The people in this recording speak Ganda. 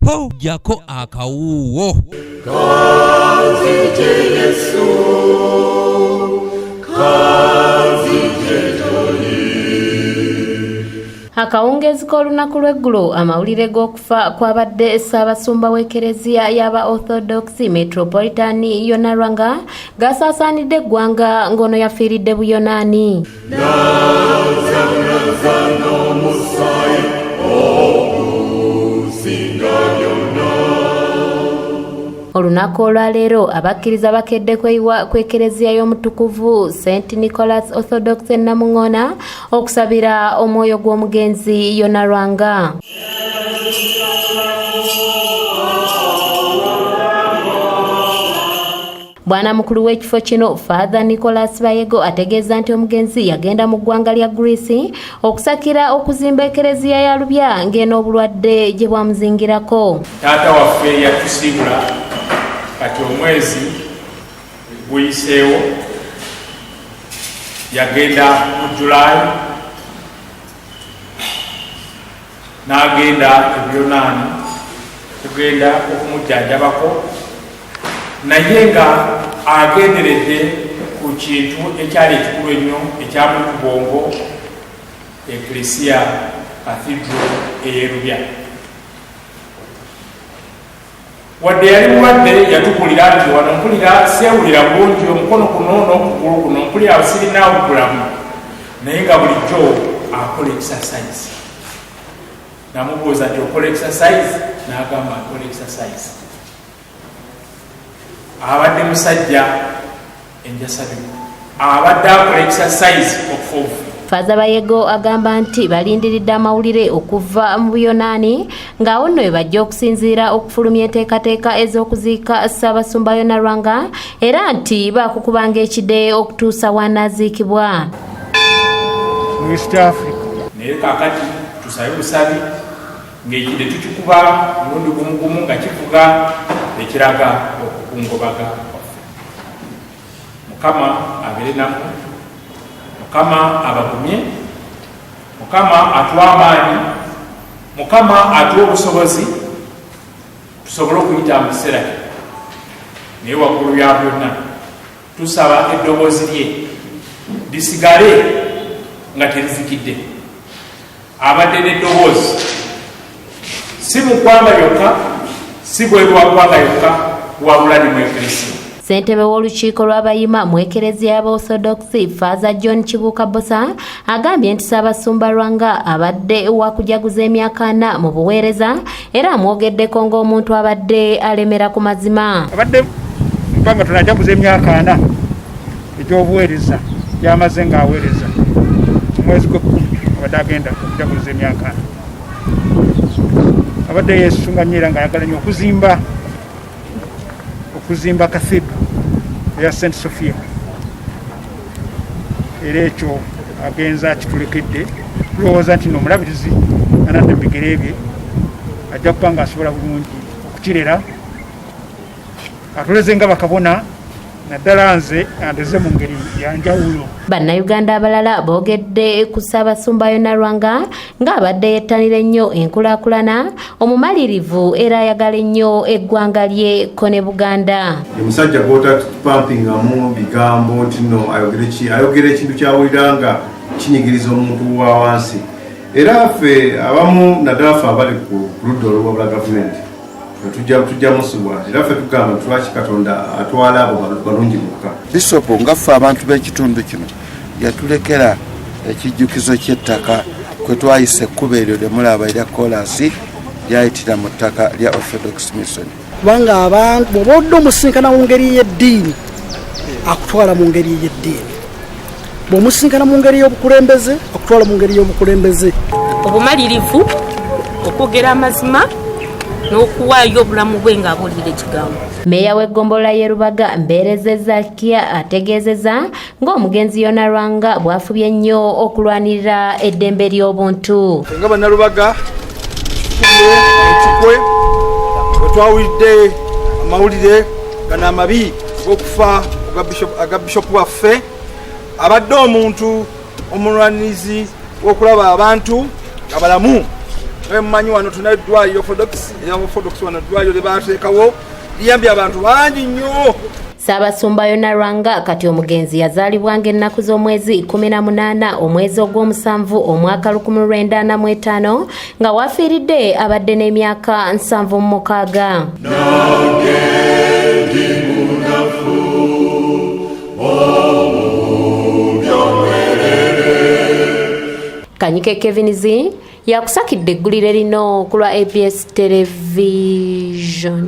po jako akawuwo. Akawungezi k'olunaku lw'eggulo amawulire g'okufa kwabadde Ssaabasumba w'Ekereziya y'aba Orthodox metropolitan yona lwanga gasaasaanidde eggwanga ng'ono yafiiridde buyonaani. Olunaku olwaleero abakkiriza bakedde kweyiwa kw'Ekereziya y'omutukuvu St. Nicholas Orthodox e Namuŋŋoona okusabira omwoyo gw'omugenzi yona lwanga. Bwana mukulu w'ekifo kino Father Nicholas Bayego ategeeza nti omugenzi yagenda mu ggwanga lya Greece okusakira okuzimba Ekereziya ya Lubya ng'eno obulwadde gye bwamuzingirako. Taata waffe yatusiibula kati omwezi guyiseewo yagenda mu July n'agenda ebuyonaani kugenda okumujjanjabako naye nga agenderedde ku kintu ekyali ekikulu ennyo ekyamu ku bwongo Eklesiya Cathedral ey'Erubya. Wadde yali mulwadde yatukulira nti wano mpulira seewulira bulungi omukono kuno n'okugulu kuno mpulira sirinaawo bulamu naye nga bulijjo akola exercise. Namubuuza nti okola exercise n'agamba akola exercise. Abadde musajja enjasabibu abadde akola exercise okufa obufi. Father Bayego agamba nti balindiridde amawulire okuva mu buyonaani ng'awo nno bajja okusinziira okufulumya enteekateeka ez'okuziika Ssaabasumba yona lwanga era nti baakukubanga ekide okutuusa w'anaaziikibwa. Mu East Africa naye kaakati tusabe busabi ng'ekide tukikuba mulundi gumugumu nga kivuga ekiraga okukungobaga kwaffe. Mukama abeere nammwe, Mukama abagumye, Mukama atuwa amaanyi, Mukama atuwa obusobozi tusobole okuyita mu kiseera kino. Naye waggulu ya byonna tusaba eddoboozi lye lisigale nga terizikidde. Abadde n'eddoboozi si mu ggwanga lyokka si bweru wa ggwanga yokka wabula ni mu Eklesiya. Ssentebe w'olukiiko lw'abayima mu Ekereziya y'aba Orthodox Father John Kibuuka Bosa agambye nti Ssaabasumba lwanga abadde wakujaguza emyaka 4 mu buweereza era amwogeddeko ng'omuntu abadde alemera ku mazima. Abadde mpanga tunajaguza emyaka 4 egy'obuweereza gy'amaze ng'aweereza omwezi gw'Ekkumi abadde agenda okujaguza emyaka 4. Abadde yeesunga nnyo era ng'ayagala nnyo okuzimba cathedral ya St. Sophia era ekyo agenza akitulekedde tulowooza nti n'omulabirizi anadde mu bigere bye ajja kuba ng'asobola bulungi okukirera atuleze nga bakabona naddala nze andeze mu ngeri yanjawulo. Bannayuganda abalala boogedde ku Ssaabasumba yona lwanga ng'abadde yettanira ennyo enkulaakulana omumalirivu era ayagala ennyo eggwanga lye ko ne Buganda. Omusajja gw'otapampingamu bigambo nti no ayogera ekintu kyawulira nga kinyigiriza omuntu wa wansi era ffe abamu naddala ffe abali ku ludda olw'obwa gavumenti tujja musubwa era ffe tugamba lwaki Katonda atwala abo balungi bokka. Bishop nga ffe abantu b'ekitundu kino yatulekera ekijjukizo ky'ettaka kwe twayise ekkubo eryo lye mulaba erya kolansi lyayitira mu ttaka lya Orthodox Mission. Kubanga abantu bw'oba odde omusinkana mu ngeri y'eddiini akutwala mu ngeri y'eddiini, bw'omusinkana mu ngeri y'obukulembeze akutwala mu ngeri y'obukulembeze. Obumalirivu, okwogera amazima n'okuwaayo obulamu bwe ng'abuulira ekigambo. Meeya w'eggombolola y'e Rubaga Mbeereze Zakia ategeezezza ng'omugenzi yona lwanga bw'afubye nnyo okulwanirira eddembe ly'obuntu. Nga bannalubaga ekikwe bwe twawulidde amawulire gano amabi g'okufa aga bishopu waffe abadde omuntu omulwanizi w'okulaba abantu abalamu emumanyi wano tuna eddwaliro Orthodox wano eddwaliro lye baateekawo liyambye abantu bangi nnyo. Ssaabasumba yona lwanga kati omugenzi yazaalibwanga ennaku z'omwezi 18 omwezi ogw'omusanvu omwaka 1945 nga wafiiridde abadde n'emyaka 76. Kanyike Kevinizi yakusakidde eggulire lino ku lwa ABS Television.